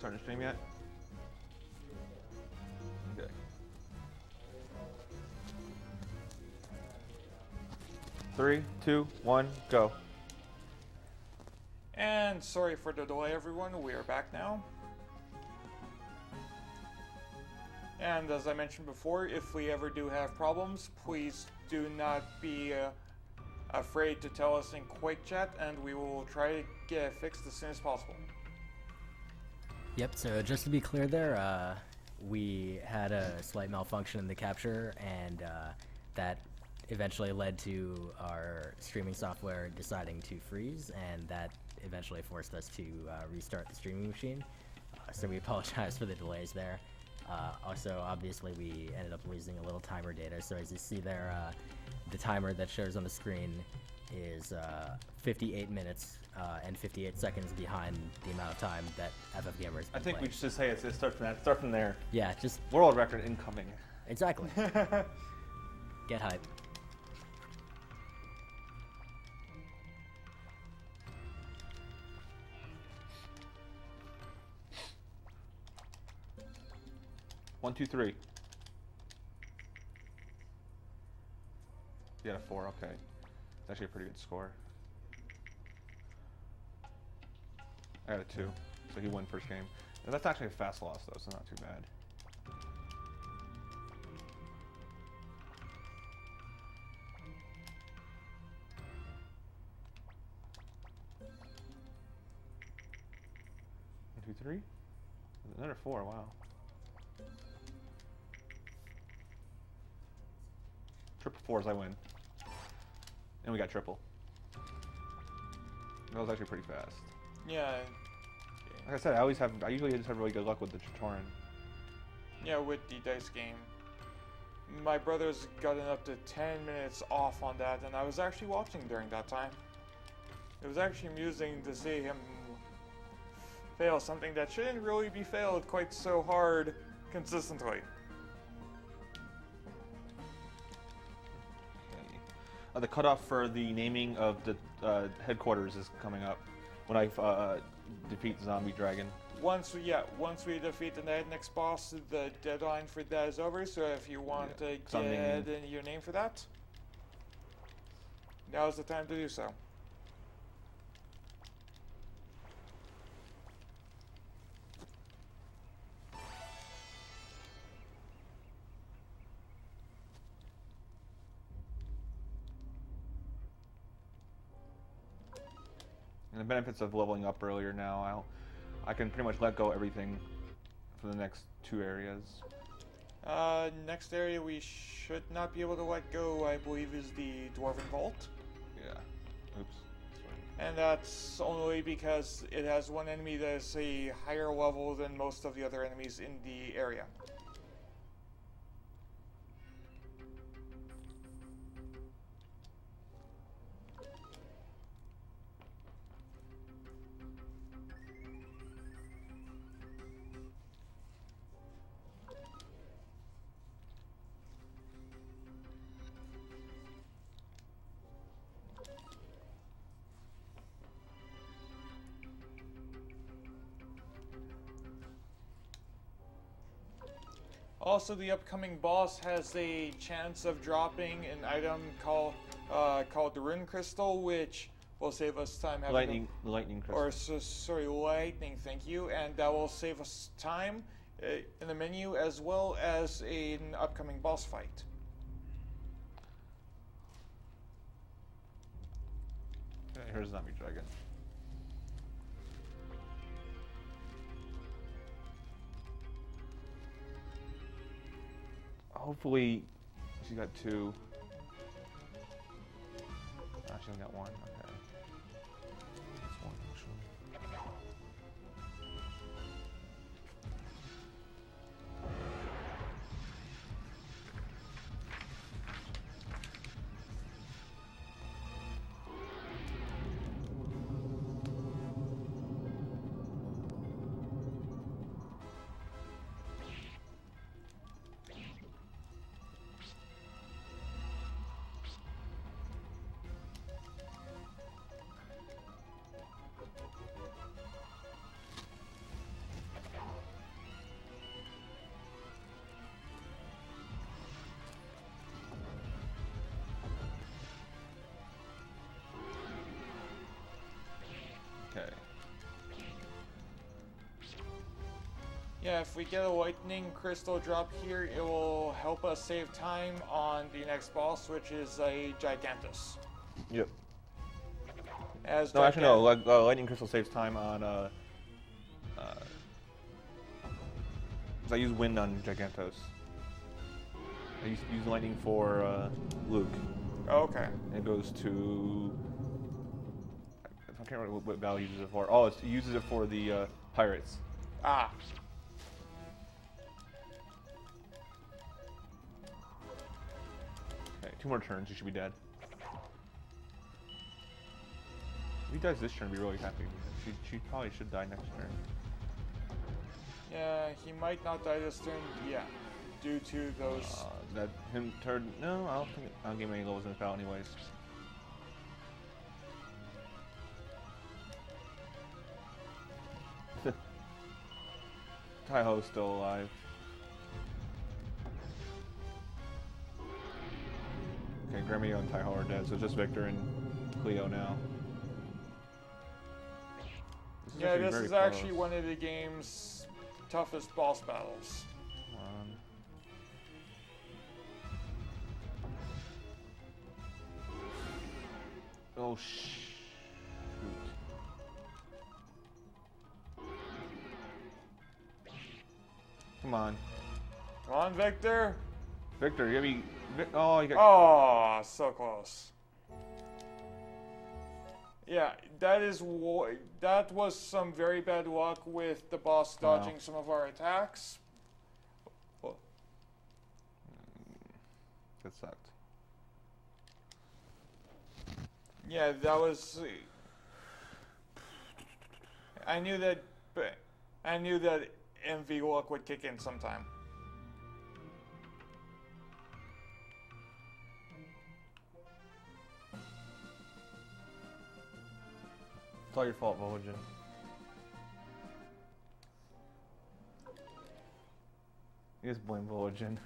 Starting to stream yet? Okay. Three, two, one, go. And sorry for the delay, everyone. We are back now. And as I mentioned before, if we ever do have problems, please do not be afraid to tell us in Quake Chat, and we will try to get it fixed as soon as possible. Yep, so just to be clear there, we had a slight malfunction in the capture, and that eventually led to our streaming software deciding to freeze, and that eventually forced us to restart the streaming machine. So we apologize for the delays there. Also, obviously, we ended up losing a little timer data, so as you see there, the timer that shows on the screen is 58 minutes and 58 seconds behind the amount of time that FF Gamer's been I think playing. we should just say it start from that. Start from there. Yeah, just World record incoming. exactly. Get hype. One, two, three. You got a 4, okay. It's actually a pretty good score. I got a 2, so he won first game. And that's actually a fast loss though, so not too bad. One, two, three. Another 4, wow. Triple 4s, I win. And we got triple. That was actually pretty fast. Yeah. Like I said, I usually just have really good luck with the Chitoran. Yeah, with the dice game. My brother's gotten up to 10 minutes off on that, and I was actually watching during that time. It was actually amusing to see him fail something that shouldn't really be failed quite so hard consistently. The cutoff for the naming of the headquarters is coming up when I defeat Zombie Dragon. Once we defeat the next boss, the deadline for that is over. So if you want to get your name for that, now's the time to do so. And the benefits of leveling up earlier now, I can pretty much let go everything for the next 2 areas. Next area we should not be able to let go, I believe, is the Dwarven Vault. Yeah. Oops. And that's only because it has one enemy that is a higher level than most of the other enemies in the area. Also, the upcoming boss has a chance of dropping an item called the Rune Crystal, which will save us time having lightning crystal. sorry, lightning. Thank you, and that will save us time in the menu as well as an upcoming boss fight. Okay, here's Zombie Dragon. Hopefully, she got 2. She only got 1. Okay. That's 1 actually. Yeah, if we get a lightning crystal drop here, it will help us save time on the next boss, which is a Gigantus. Yep. As No, actually, no. Lightning crystal saves time on. I use wind on Gigantos. I use lightning for Luke. Okay. And it goes to. I can't remember what Val uses it for. Oh, it uses it for the pirates. Ah. Okay, 2 more turns. You should be dead. If he dies this turn, I'd be really happy. She probably should die next turn. Yeah, he might not die this turn. Yeah, due to those. That him turn. No, I don't think I'll give him any levels in this battle anyways. Taiho's still alive. Okay, Gremio and Taiho are dead, so it's just Victor and Cleo now. Yeah, this is actually one of the game's toughest boss battles. Oh shoot. Come on. Come on, Victor. Victor, you gotta be. Oh, you got. Oh, so close. Yeah, that was some very bad luck with the boss dodging some of our attacks. That sucked. Yeah, that was. I knew that MV luck would kick in sometime. It's all your fault, Voligen. You just blame Voligen.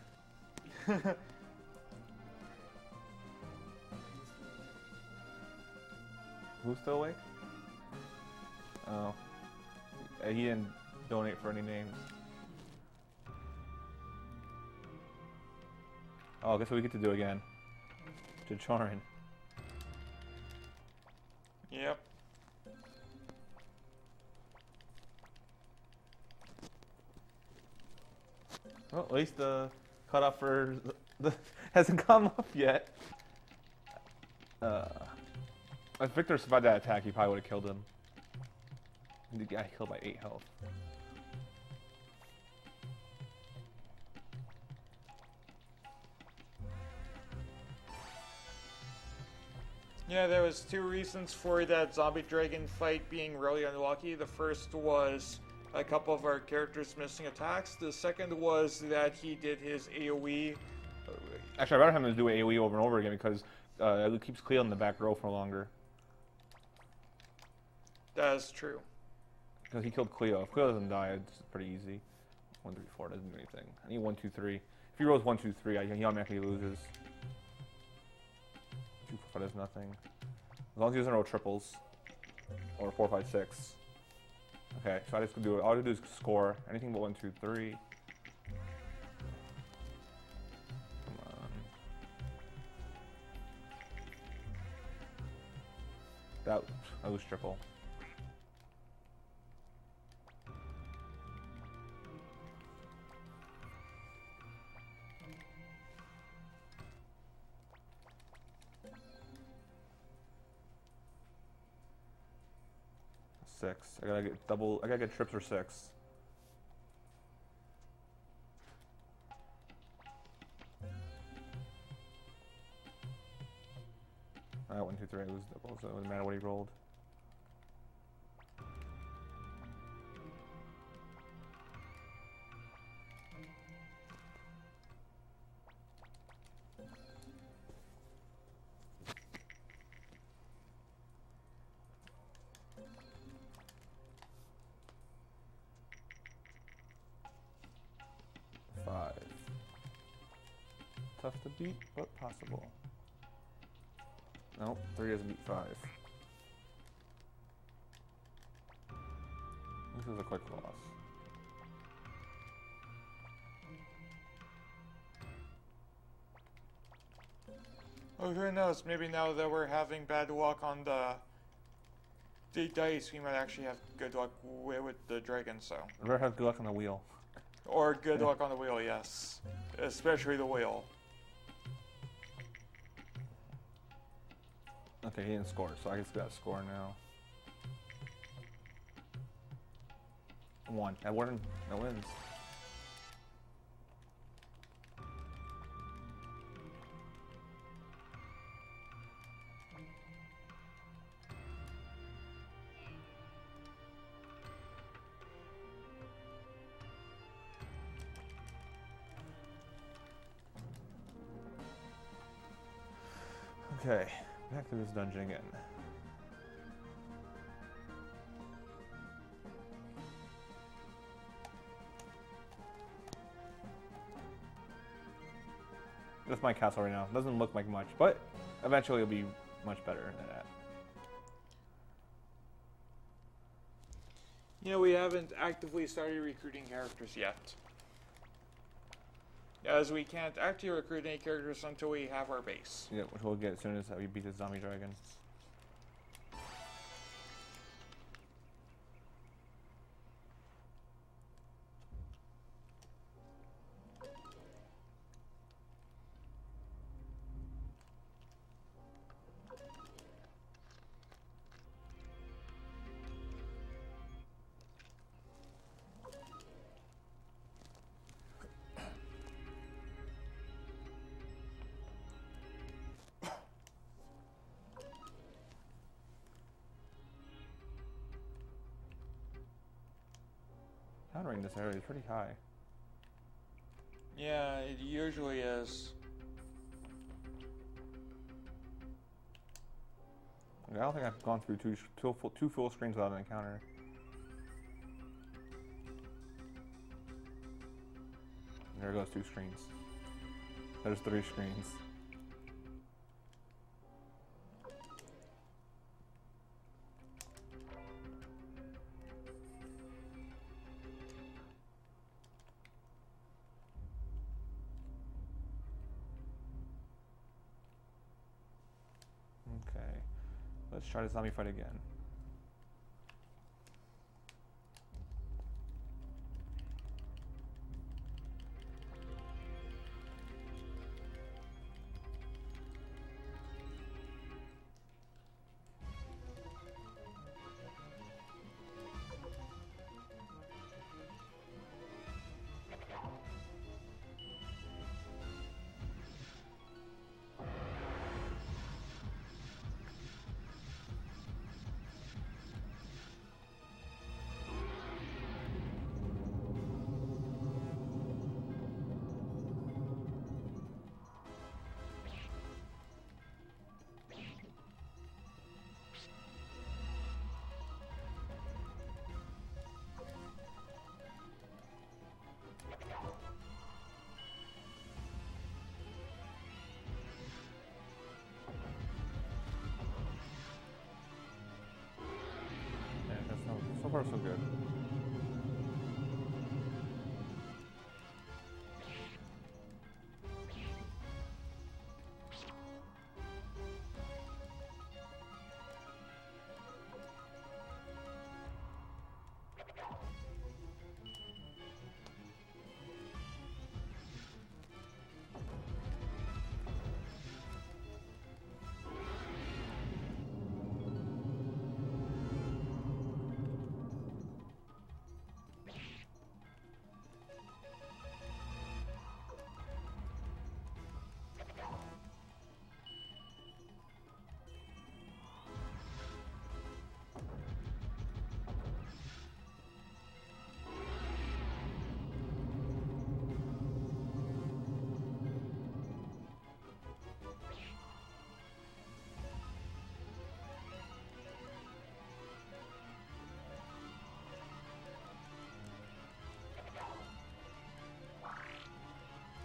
Who's still awake? Oh. He didn't donate for any names. Oh, I guess we get to do again. To Charin. Yep. Well, at least the cutoff for the hasn't come up yet. If Victor survived that attack, he probably would have killed him. The guy killed by 8 health. Yeah, there was 2 reasons for that zombie dragon fight being really unlucky. The first was a couple of our characters missing attacks. The second was that he did his AoE. Actually, I'd rather have him do AoE over and over again because it keeps Cleo in the back row for longer. That is true. Because he killed Cleo. If Cleo doesn't die, it's pretty easy. 1, 3, 4 doesn't do anything. I need 1, 2, 3. If he rolls 1, 2, 3, he automatically loses. 2, 4, 5 does nothing. As long as he doesn't roll triples. Or 4, 5, 6. Okay, so I just do it. All I do is score. Anything but 1, 2, 3. Come on. I lose triple. I gotta get double. I gotta get trips or 6. I got 1, 2, 3. I lose double, so it doesn't matter what he rolled. Tough to beat, but possible. Nope, 3 doesn't beat 5. This is a quick loss. Oh, who knows? Maybe now that we're having bad luck on the dice, we might actually have good luck with the dragon. So. I better have good luck on the wheel. Or good luck on the wheel, yes. Especially the wheel. Okay, he didn't score, so I guess we got to score now. 1. That wins. Okay, back to this dungeon again. That's my castle right now. Doesn't look like much, but eventually it'll be much better than that. You know, we haven't actively started recruiting characters yet. As we can't actually recruit any characters until we have our base. Yeah, which we'll get as soon as we beat the zombie dragon. Countering this area is pretty high. Yeah, it usually is. I don't think I've gone through two full screens without an encounter. There goes 2 screens. There's 3 screens. Okay, let's try the zombie fight again. So far, so good.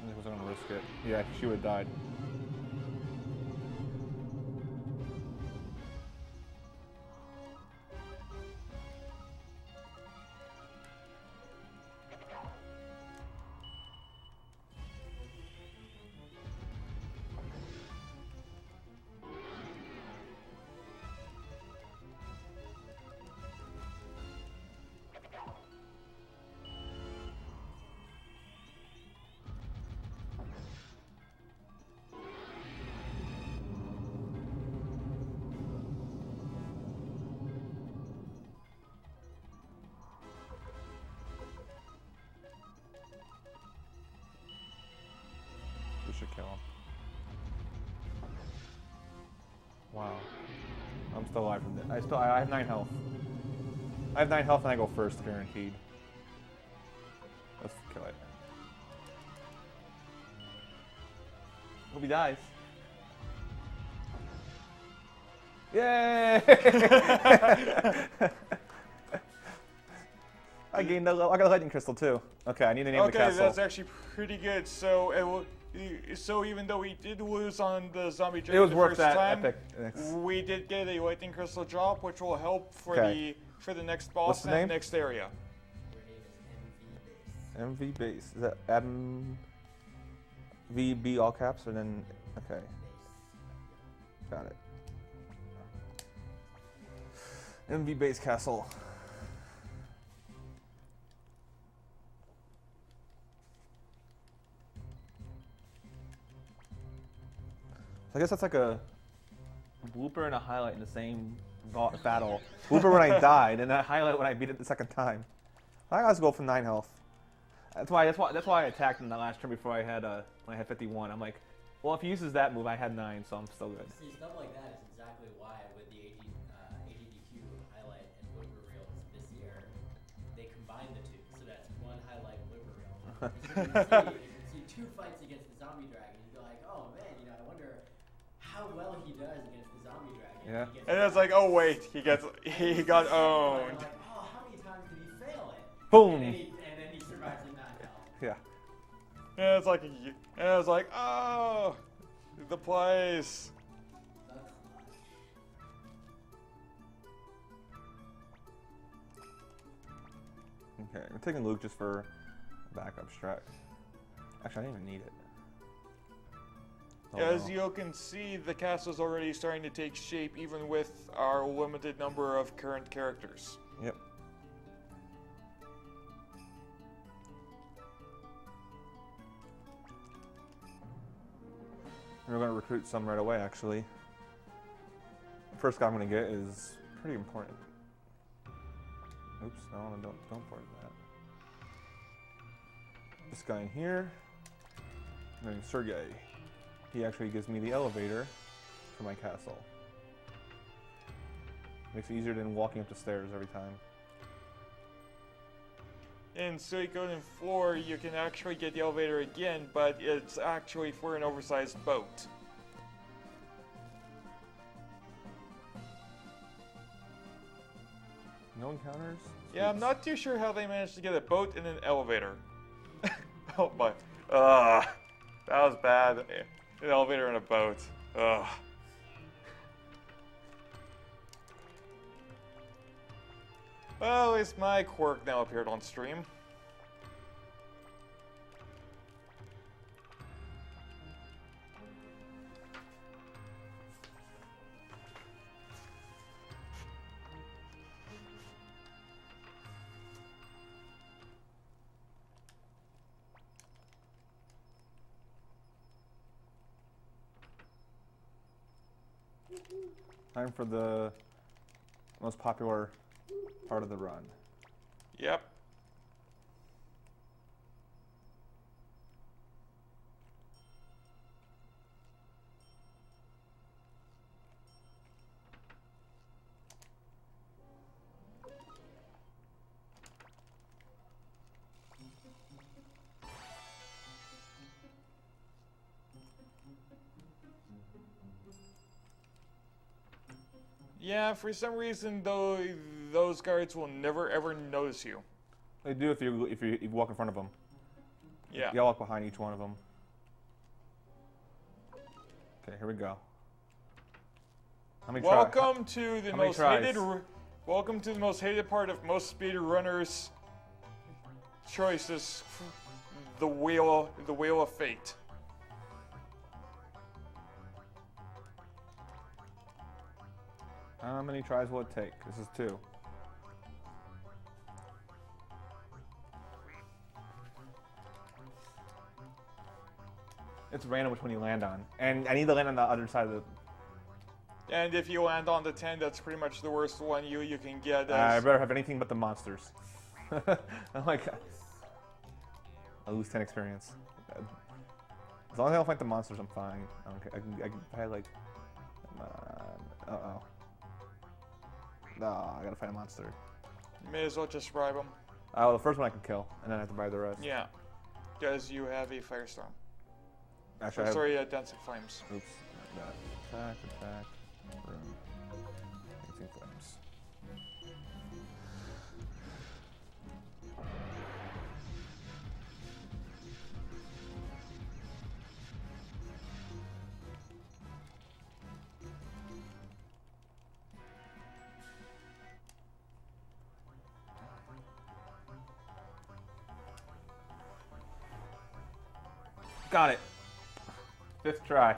I wasn't gonna risk it. Yeah, she would have died. still alive from this. I have 9 health. I have 9 health and I go first, guaranteed. Let's kill it. Hope he dies. Yay! I got a lightning crystal too. Okay, I need to name the castle. Okay, that's actually pretty good. So it will. So even though we did lose on the zombie dragon it was the worth first that time, epic. we did get a lightning crystal drop, which will help for Okay. the next boss What's the and name? next area. MV base. Is that MVB all caps or then okay. Got it. MV base castle. So I guess that's like a blooper and a highlight in the same battle. Blooper when I died, and a highlight when I beat it the second time. I always go for 9 health. That's why I attacked in the last turn before I had when I had 51. I'm like, well, if he uses that move, I had 9, so I'm still good. See, stuff like that is exactly why with the ADDQ highlight and blooper reels this year, they combined the two, so that's one highlight blooper reel. You can see 2 fights against the zombie dragon, and you're like, oh man, I wonder how well he does against the zombie dragon. Yeah. And it's like, oh wait, he got owned. Like, oh, how many times did he fail it? Boom. And then he survives in 9 health. Yeah. And it's like, oh, the place. Okay, I'm taking Luke just for backup strat. Actually, I didn't even need it. Oh, As no. you can see, the castle's already starting to take shape, even with our limited number of current characters. Yep. We're going to recruit some right away, actually. The first guy I'm going to get is pretty important. Oops, no, don't import that. This guy in here, named Sergey. He actually gives me the elevator for my castle. Makes it easier than walking up the stairs every time. In Suikoden 4, you can actually get the elevator again, but it's actually for an oversized boat. No encounters? Yeah, I'm not too sure how they managed to get a boat and an elevator. Oh my. That was bad. An elevator and a boat. Ugh. Well, at least my quirk now appeared on stream. Time for the most popular part of the run. Yep. Yeah, for some reason though, those guards will never ever notice you. They do if you walk in front of them. Yeah. You gotta walk behind each one of them. Okay, here we go. How many Welcome to the how many most tries? hated. Welcome to the most hated part of most speedrunners' choices: the wheel of fate. How many tries will it take? This is 2. It's random which one you land on. And I need to land on the other side of the... And if you land on the 10, that's pretty much the worst one you can get. I As better have anything but the monsters. I'm like... I lose 10 experience. As long as I don't fight the monsters, I'm fine. Okay, I can highlight... Uh-oh. No, I gotta fight a monster. May as well just bribe him. Oh, the first one I can kill, and then I have to bribe the rest. Yeah, because you have a firestorm. Actually, Oh, I have, sorry, Dense Flames. oops. Attack, room. 18 flames. Got it. 5th try.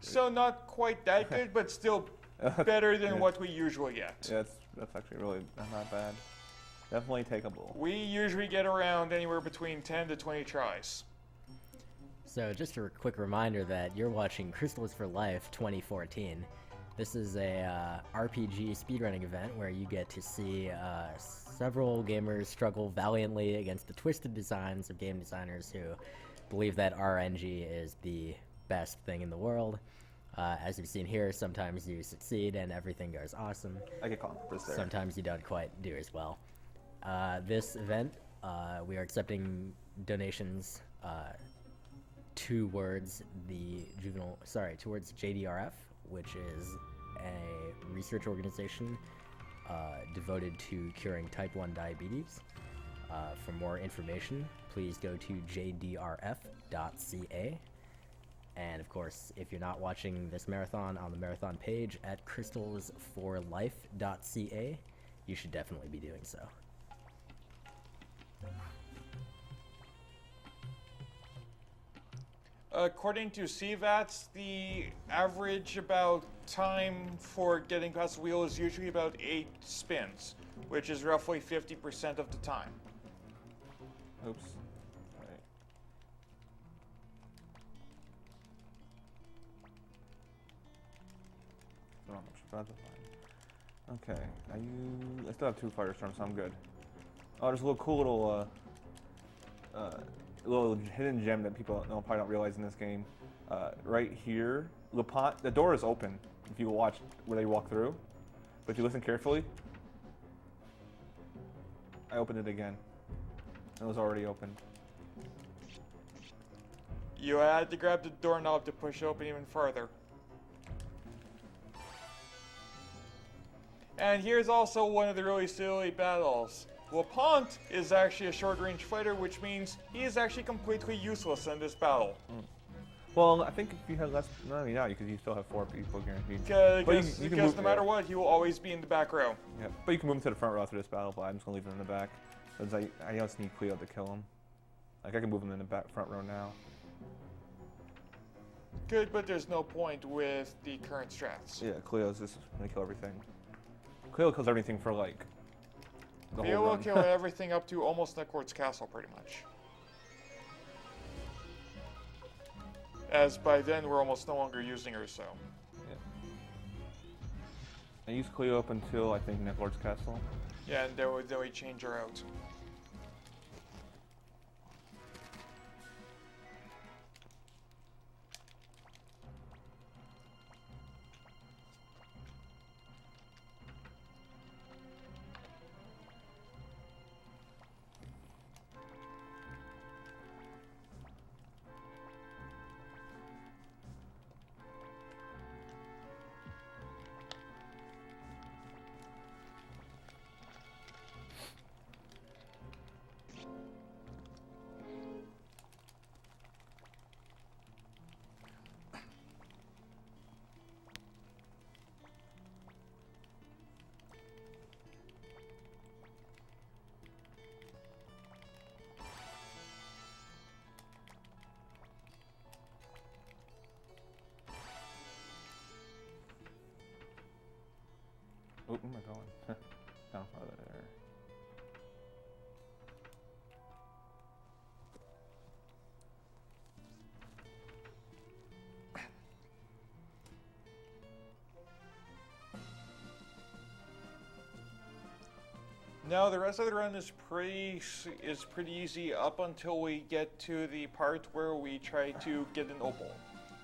So not quite that good, but still better than Yeah. what we usually get. Yeah, that's actually really not bad. Definitely takeable. We usually get around anywhere between 10 to 20 tries. So just a quick reminder that you're watching Crystals for Life 2014. This is a RPG speedrunning event where you get to see several gamers struggle valiantly against the twisted designs of game designers who believe that RNG is the best thing in the world. As you've seen here, sometimes you succeed and everything goes awesome. I get caught for there. Sometimes you don't quite do as well. This event, we are accepting donations towards towards JDRF, which is a research organization devoted to curing type 1 diabetes. For more information, please go to jdrf.ca. And of course, if you're not watching this marathon on the marathon page at crystalsforlife.ca, you should definitely be doing so. According to CVATs, the average about time for getting past the wheel is usually about 8 spins, which is roughly 50% of the time. Oops. Right. Oh, that's fine. Okay, I still have 2 firestorms, so I'm good. Oh, there's a little cool little hidden gem that people probably don't realize in this game. Right here, the door is open if you watch where they walk through, but if you listen carefully, I opened it again. It was already open. You had to grab the doorknob to push it open even further. And here's also one of the really silly battles. LaPont is actually a short-range fighter, which means he is actually completely useless in this battle. Well, I think if you had less, no, now because you still have 4 people guaranteed. Because you can move, no matter what, he will always be in the back row. Yeah, but you can move him to the front row after this battle. But I'm just gonna leave him in the back because I just need Cleo to kill him. Like I can move him in the back front row now. Good, but there's no point with the current strats. Yeah, Cleo's just gonna kill everything. Cleo kills everything for like the Cleo whole will run. kill everything up to almost Neckwart's castle, pretty much. As by then, we're almost no longer using her, so. Yeah. I use Cleo up until I think Necklord's castle. Yeah, and then we change her out. Oh, where am I going? Down farther there. Now the rest of the run is pretty easy up until we get to the part where we try to get an opal.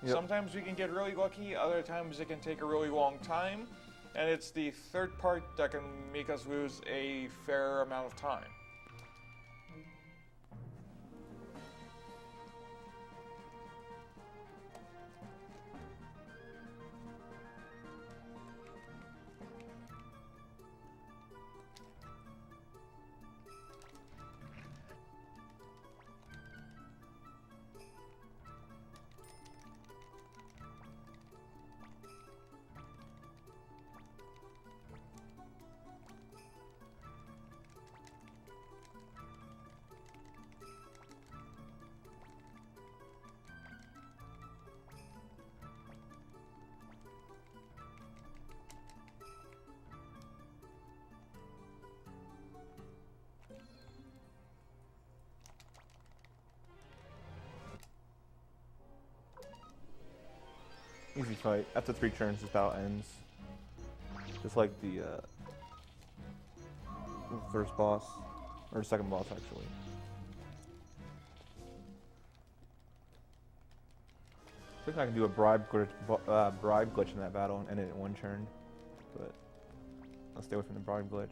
Yep. Sometimes we can get really lucky, other times it can take a really long time, and it's the third part that can make us lose a fair amount of time. Easy fight. After 3 turns, this battle ends. Just like the first boss, or second boss actually. I think I can do a bribe glitch in that battle and end it in 1 turn, but I'll stay away from the bribe glitch.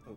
Oh.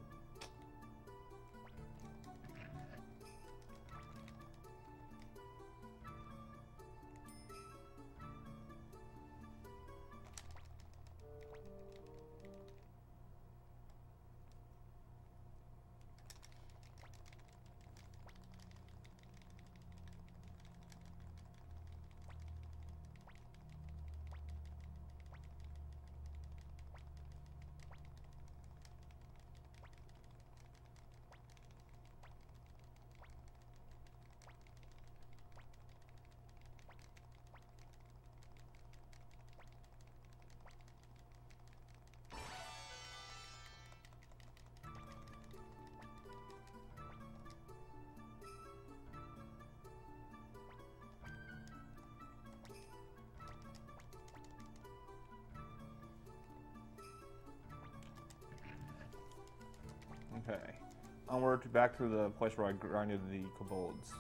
Okay. Onward back to the place where I grinded the kobolds.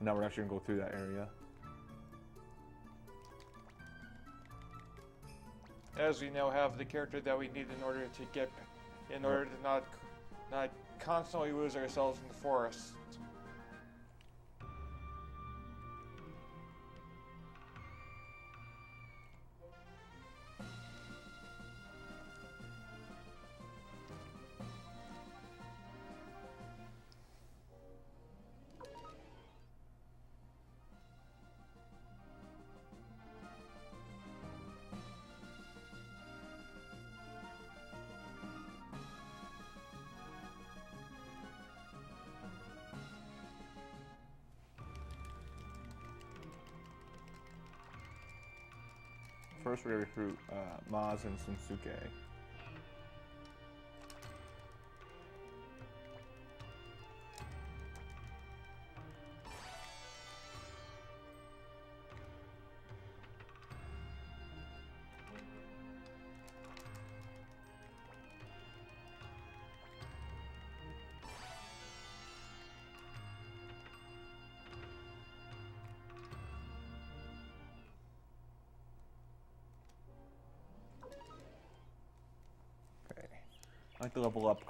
Now we're actually gonna go through that area. As we now have the character that we need in order to not constantly lose ourselves in the forest. First, we're gonna recruit Maz and Sunsuke. I like to level up